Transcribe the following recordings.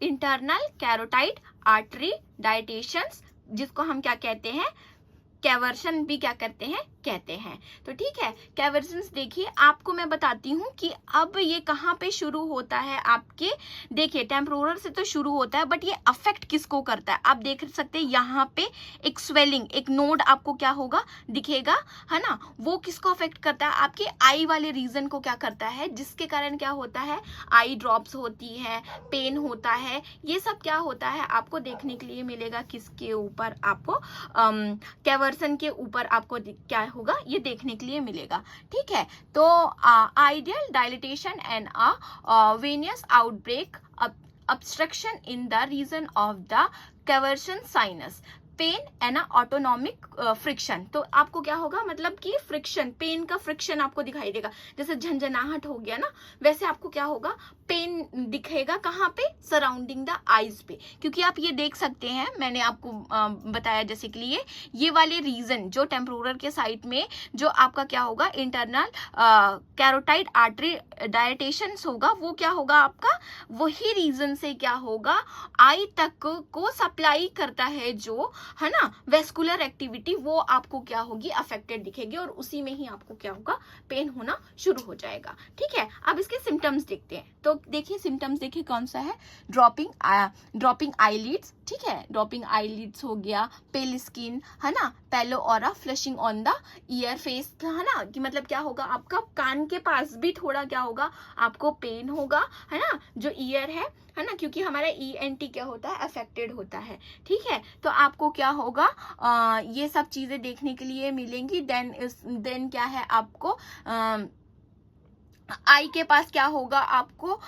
Internal कैरोटाइड artery डायटेशंस, जिसको हम क्या कहते हैं, कैवर्शन भी क्या कहते हैं। तो ठीक है, कैवर्शंस देखिए, आपको मैं बताती हूँ कि अब ये कहाँ पे शुरू होता है आपके, देखिए टेम्पोरल से तो शुरू होता है, बट ये अफेक्ट किसको करता है आप देख सकते हैं, यहाँ पे एक स्वेलिंग, एक नोड आपको क्या होगा दिखेगा, है ना, वो किसको अफेक्ट करता है, आपके आई वाले रीजन को क्या करता है, जिसके कारण क्या होता है, आई ड्रॉप्स होती है, पेन होता है, ये सब क्या होता है आपको देखने के लिए मिलेगा, किसके ऊपर, आपको कैवर्सन के ऊपर आपको क्या होगा, ये देखने के लिए मिलेगा। ठीक है, तो ideal dilatation and venous outbreak obstruction in the region of the caversion sinus, pain and autonomic friction. तो आपको क्या होगा, मतलब कि फ्रिक्शन, पेन का फ्रिक्शन आपको दिखाई देगा, जैसे झंझनाहट हो गया ना, वैसे आपको क्या होगा, पेन दिखेगा कहाँ पे, सराउंडिंग द आईज पे, क्योंकि आप ये देख सकते हैं, मैंने आपको बताया जैसे कि ये वाले रीजन जो टेम्पोरल के साइड में जो आपका क्या होगा, इंटरनल कैरोटाइड आर्टरी डायटेशन होगा, वो क्या होगा आपका, वही रीजन से क्या होगा, आई तक को सप्लाई करता है, जो है ना वेस्कुलर एक्टिविटी, वो आपको क्या होगी, अफेक्टेड दिखेगी, और उसी में ही आपको क्या होगा, पेन होना शुरू हो जाएगा। ठीक है, अब इसके सिम्टम्स देखते हैं। तो देखिए सिम्टम्स देखिए कौन सा है, ड्रॉपिंग आईलिड्स, ठीक है, ड्रॉपिंग आईलिड्स हो गया, पेल स्किन, है ना, पैलो aura, flushing on the year face, है ना, कि मतलब क्या होगा, आपका कान के पास भी थोड़ा क्या होगा, आपको पेन होगा, है ना, जो ईयर है ना, क्योंकि हमारा ENT क्या होता है, अफेक्टेड होता है। ठीक है, तो आपको क्या होगा, ये सब चीजें देखने के लिए मिलेंगी। देन क्या है, आपको आई के पास क्या होगा, आपको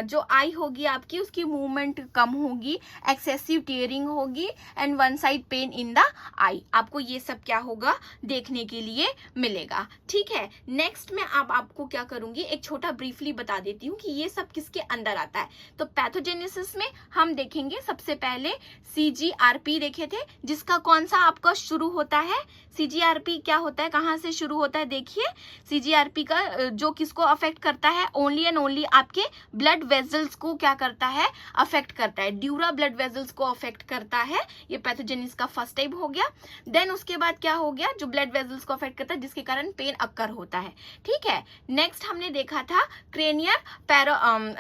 जो आई होगी आपकी, उसकी मूवमेंट कम होगी, एक्सेसिव टीयरिंग होगी, and one side pain in the eye, आपको ये सब क्या होगा, देखने के लिए मिलेगा। ठीक है, नेक्स्ट में आपको क्या करूंगी, एक छोटा ब्रीफली बता देती हूँ कि ये सब किसके अंदर आता है। तो पैथोजेनेसिस में हम देखेंगे सबसे पहले CGRP देखे थे, जिसका कौन सा आपका शुरू होता है, CGRP क्या होता है, कहाँ से शुरू होता है, देखिए CGRP का जो किसको अफेक्ट करता है, ओनली एंड ओनली आपके ब्लड वेजल्स को क्या करता है, अफेक्ट करता है, ड्यूरा ब्लड वेजल्स को अफेक्ट करता है। ये पैथोजेनिस का फर्स्ट टाइप हो गया। देन उसके बाद क्या हो गया, जो ब्लड वेजल्स को अफेक्ट करता है, जिसके कारण पेन अक्कर होता है। ठीक है, नेक्स्ट हमने देखा था क्रेनियर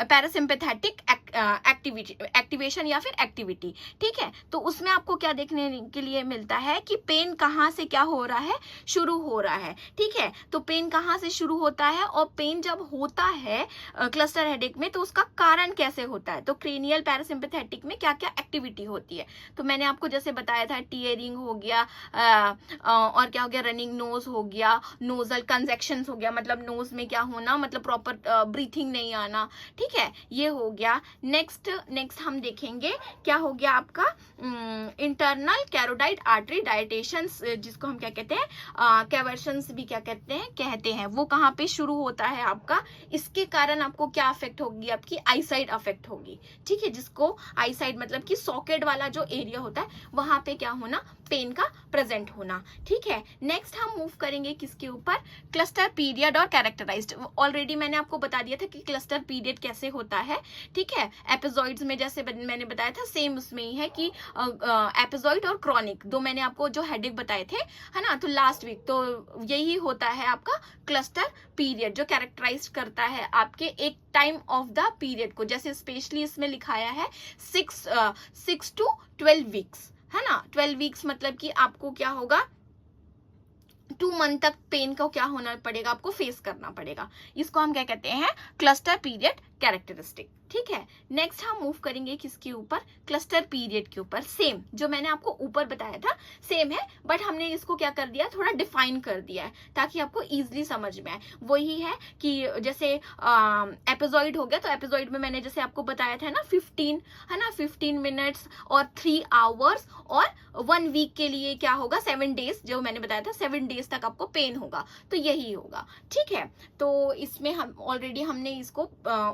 पैरासिम्पैथेटिक एक्टिवेशन या फिर एक्टिविटी। ठीक है, तो उसमें आपको क्या देखने के लिए मिलता है कि पेन कहाँ से क्या हो रहा है, शुरू हो रहा है। ठीक है, तो पेन कहाँ से शुरू होता है, और पेन जब होता है क्लस्टर हेडेक में, तो उसका कारण कैसे होता है, तो क्रेनियल पैरासिम्पैथेटिक में क्या क्या एक्टिविटी होती है। तो मैंने आपको जैसे बताया था, टीयरिंग हो गया, और क्या हो गया, रनिंग नोज हो गया, नोजल कंजेक्शंस हो गया, मतलब नोज में क्या होना, मतलब प्रॉपर ब्रीथिंग नहीं आना। ठीक है, ये हो गया। नेक्स्ट हम देखेंगे क्या हो गया आपका, इंटरनल कैरोटाइड आर्टरी डायटेशंस, जिसको हम क्या कहते हैं, कैवर्शंस भी क्या कहते हैं, वो कहाँ पे शुरू होता है आपका, इसके कारण आपको क्या अफेक्ट होगी, आपकी आईसाइट अफेक्ट होगी। ठीक है, जिसको आईसाइट मतलब कि सॉकेट वाला जो एरिया होता है, वहां पे क्या होना, पेन का प्रेजेंट होना। ठीक है, नेक्स्ट हम मूव करेंगे किसके ऊपर, क्लस्टर पीरियड और कैरेक्टराइज्ड। ऑलरेडी मैंने आपको बता दिया था कि क्लस्टर पीरियड कैसे होता है। ठीक है, एपिसोड्स में जैसे मैंने बताया था, सेम उसमें ही है कि एपिसोड और क्रॉनिक, दो मैंने आपको जो हेडेक बताए थे, है ना, तो लास्ट वीक, तो यही होता है आपका क्लस्टर पीरियड, जो कैरेक्टराइज करता है आपके एक टाइम ऑफ द पीरियड को, जैसे स्पेशली इसमें लिखाया है 6 to 12 वीक्स, है ना, 12 वीक्स मतलब कि आपको क्या होगा, 2 मंथ तक पेन को क्या होना पड़ेगा, आपको फेस करना पड़ेगा। इसको हम क्या कहते हैं, क्लस्टर पीरियड कैरेक्टरिस्टिक। ठीक है, नेक्स्ट हम मूव करेंगे किसके ऊपर, क्लस्टर पीरियड के ऊपर। सेम जो मैंने आपको ऊपर बताया था सेम है, बट हमने इसको क्या कर दिया, थोड़ा डिफाइन कर दिया है, ताकि आपको इजीली समझ में आए। वही है कि जैसे एपिसोड हो गया, तो एपिसोड में मैंने जैसे आपको बताया था ना 15, है ना, 15 मिनट्स और 3 आवर्स, और 1 वीक के लिए क्या होगा, 7 डेज, जो मैंने बताया था 7 डेज तक आपको पेन होगा, तो यही होगा। ठीक है, तो इसमें हम ऑलरेडी हमने इसको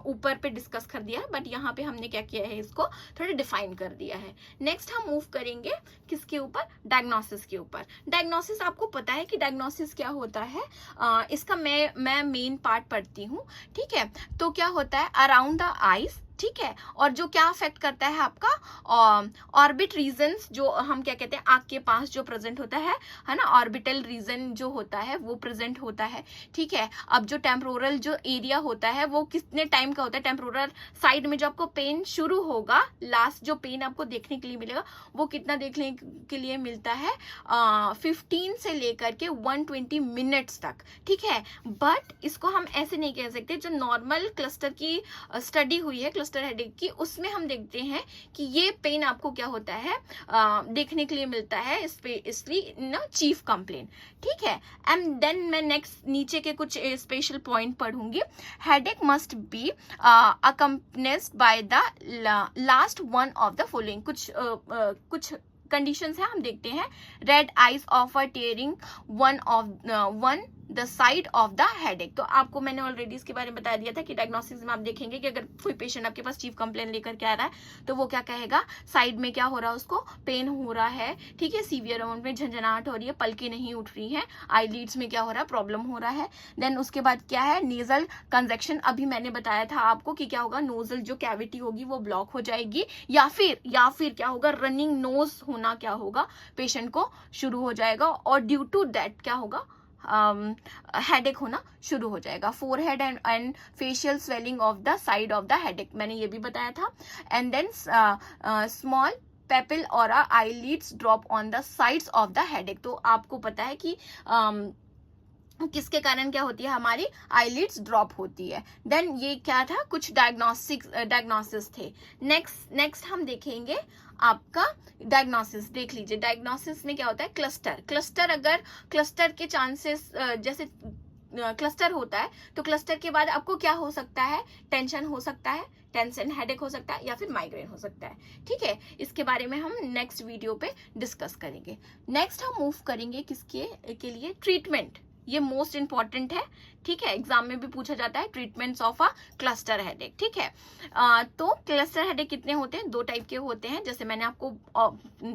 ऊपर पे डिस्कस कर दिया है, बट यहाँ पे हमने क्या किया है, इसको थोड़ा डिफाइन कर दिया है। नेक्स्ट हम मूव करेंगे किसके ऊपर, डायग्नोसिस के ऊपर। डायग्नोसिस आपको पता है कि डायग्नोसिस क्या होता है, इसका मैं मेन पार्ट पढ़ती हूँ। ठीक है, तो क्या होता है, अराउंड द आईज ठीक है। और जो क्या अफेक्ट करता है आपका ऑर्बिट रीजन्स, जो हम क्या कहते हैं आँख के पास जो प्रेजेंट होता है ना, ऑर्बिटल रीजन जो होता है वो प्रेजेंट होता है, ठीक है। अब जो टेम्पोरल जो एरिया होता है वो कितने टाइम का होता है, टेम्पोरल साइड में जो आपको पेन शुरू होगा, लास्ट जो पेन आपको देखने के लिए मिलेगा वो कितना देखने के लिए मिलता है 15 से लेकर के 120 मिनट्स तक, ठीक है। बट इसको हम ऐसे नहीं कह सकते, जो नॉर्मल क्लस्टर की स्टडी हुई है क्लस्टर हेडेक की, उसमें हम देखते हैं कि ये पेन आपको क्या होता है देखने के लिए मिलता है, इसलिए ना चीफ कंप्लेन, ठीक है। एंड देन मैं नेक्स्ट नीचे के कुछ स्पेशल पॉइंट पढ़ूंगी। Headache must be accompanied by the last one of the following, कुछ कंडीशंस है, हम देखते हैं। Red eyes of a tearing one the side of the headache. तो आपको मैंने ऑलरेडी इसके बारे में बता दिया था कि डायग्नोसिस में आप देखेंगे कि अगर कोई पेशेंट आपके पास चीफ कंप्लेन लेकर के आ रहा है तो वो क्या कहेगा, साइड में क्या हो रहा है, उसको पेन हो रहा है, ठीक है, सीवियर अमाउंट में झंझनाहट हो रही है, पलकें नहीं उठ रही हैं, आईलिड्स में क्या हो रहा है, प्रॉब्लम हो रहा है। देन उसके बाद क्या है, नेजल कंजक्शन, अभी मैंने बताया था आपको कि क्या होगा, नोजल जो कैविटी होगी वो ब्लॉक हो जाएगी, या फिर क्या होगा, रनिंग नोज होना क्या होगा, पेशेंट को शुरू हो जाएगा, और ड्यू टू दैट क्या होगा, हेडेक होना शुरू हो जाएगा। Forehead and facial swelling of the side of the headache, मैंने ये भी बताया था। एंड देन स्मॉल पेपिल और eyelids drop on the sides of the headache. तो आपको पता है कि किसके कारण क्या होती है, हमारी आईलिड्स ड्रॉप होती है। देन ये क्या था, कुछ डायग्नोसिस थे। नेक्स्ट हम देखेंगे आपका डायग्नोसिस, देख लीजिए डायग्नोसिस में क्या होता है, क्लस्टर अगर क्लस्टर के चांसेस, जैसे क्लस्टर होता है तो क्लस्टर के बाद आपको क्या हो सकता है, टेंशन हो सकता है, टेंशन हेडेक हो सकता है, या फिर माइग्रेन हो सकता है, ठीक है। इसके बारे में हम नेक्स्ट वीडियो पे डिस्कस करेंगे। नेक्स्ट हम मूव करेंगे किसके के लिए, ट्रीटमेंट, ये मोस्ट इंपॉर्टेंट है, ठीक है, एग्जाम में भी पूछा जाता है, treatments of a cluster headache, ठीक है। तो क्लस्टर हेडेक कितने होते हैं, 2 टाइप के होते हैं, जैसे मैंने आपको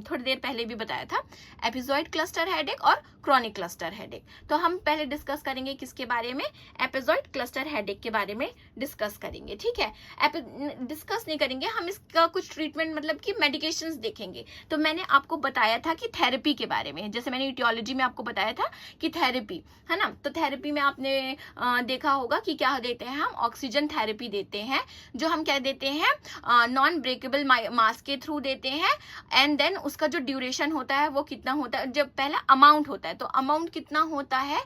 थोड़ी देर पहले भी बताया था, एपिसोड क्लस्टर हेडेक और क्रॉनिक क्लस्टर हेडेक। तो हम पहले डिस्कस करेंगे किसके बारे में, एपिसोड क्लस्टर हेडेक के बारे में डिस्कस करेंगे, ठीक है। डिस्कस नहीं करेंगे हम, इसका कुछ ट्रीटमेंट मतलब कि मेडिकेशंस देखेंगे। तो मैंने आपको बताया था कि थेरेपी के बारे में, जैसे मैंने ईटियोलॉजी में आपको बताया था कि थेरेपी है ना, तो थेरेपी में आपने देखा होगा कि क्या देते हैं, हम ऑक्सीजन थेरेपी देते हैं, जो हम क्या देते हैं, नॉन ब्रेकेबल मास्क के थ्रू देते हैं। एंड देन उसका जो ड्यूरेशन होता है वो कितना होता है, जब पहला अमाउंट होता है तो अमाउंट कितना होता है,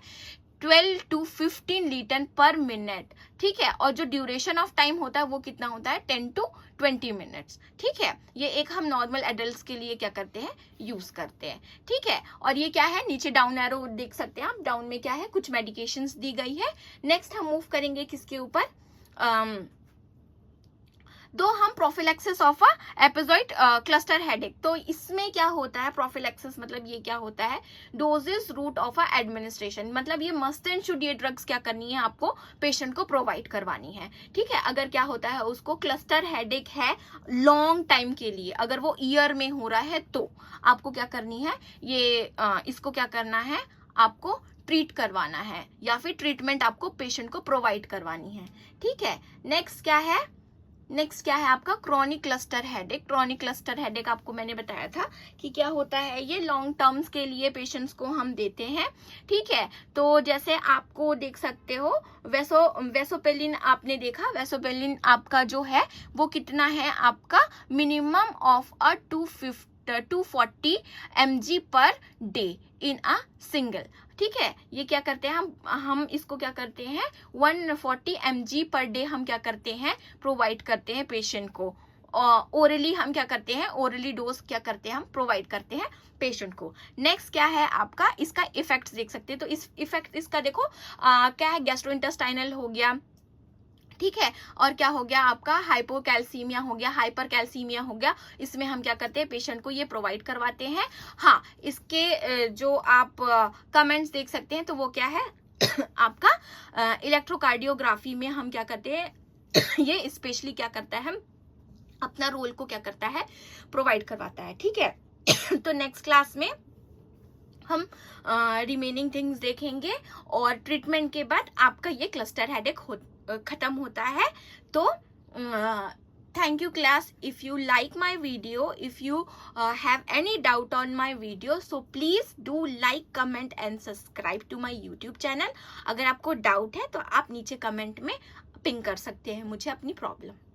12 to 15 लीटर पर मिनट, ठीक है। और जो ड्यूरेशन ऑफ टाइम होता है वो कितना होता है, 10 to 20 मिनट्स, ठीक है। ये एक हम नॉर्मल एडल्ट्स के लिए क्या करते हैं, यूज करते हैं, ठीक है। और ये क्या है, नीचे डाउन एरो देख सकते हैं आप, डाउन में क्या है, कुछ मेडिकेशंस दी गई है। नेक्स्ट हम मूव करेंगे किसके ऊपर, दो हम prophylaxis of a episode cluster headache. तो इसमें क्या होता है, प्रोफिलैक्सिस मतलब ये क्या होता है, doses route of a administration, मतलब ये मस्ट एंड शुड ये ड्रग्स क्या करनी है, आपको पेशेंट को प्रोवाइड करवानी है, ठीक है। अगर क्या होता है, उसको क्लस्टर हेडेक है लॉन्ग टाइम के लिए, अगर वो ईयर में हो रहा है तो आपको क्या करनी है, ये इसको क्या करना है, आपको ट्रीट करवाना है, या फिर ट्रीटमेंट आपको पेशेंट को प्रोवाइड करवानी है, ठीक है। नेक्स्ट क्या है आपका, chronic cluster headache. Chronic cluster headache आपको मैंने बताया था कि क्या होता है, ये लॉन्ग टर्म्स के लिए पेशेंट्स को हम देते हैं, ठीक है। तो जैसे आपको देख सकते हो, वेसोपेलिन आपने देखा, वेसोपेलिन आपका जो है वो कितना है, आपका minimum of a 240 mg per day in a single, ठीक है। ये क्या करते हैं हम इसको क्या करते हैं, 140 mg पर डे हम क्या करते हैं, प्रोवाइड करते हैं पेशेंट को। ओरली हम क्या करते हैं, ओरली डोज क्या करते हैं, हम प्रोवाइड करते हैं पेशेंट को। नेक्स्ट क्या है आपका, इसका इफेक्ट देख सकते हैं। तो इस इफेक्ट इसका देखो क्या है, गैस्ट्रोइंटेस्टाइनल हो गया, ठीक है, और क्या हो गया आपका, हाइपोकैल्सीमिया हो गया, हाइपरकैल्सीमिया हो गया। इसमें हम क्या करते हैं, पेशेंट को ये प्रोवाइड करवाते हैं। हाँ, इसके जो आप कमेंट्स देख सकते हैं, तो वो क्या है आपका इलेक्ट्रोकार्डियोग्राफी में हम क्या करते हैं ये स्पेशली क्या करता है, अपना रोल को क्या करता है, प्रोवाइड करवाता है, ठीक है। तो नेक्स्ट क्लास में हम रिमेनिंग थिंग्स देखेंगे, और ट्रीटमेंट के बाद आपका ये क्लस्टर हेडेक खत्म होता है। तो Thank you class. If you like my video, if you have any doubt on my video, so please do like, comment and subscribe to my YouTube channel. अगर आपको डाउट है तो आप नीचे कमेंट में पिंग कर सकते हैं मुझे अपनी प्रॉब्लम.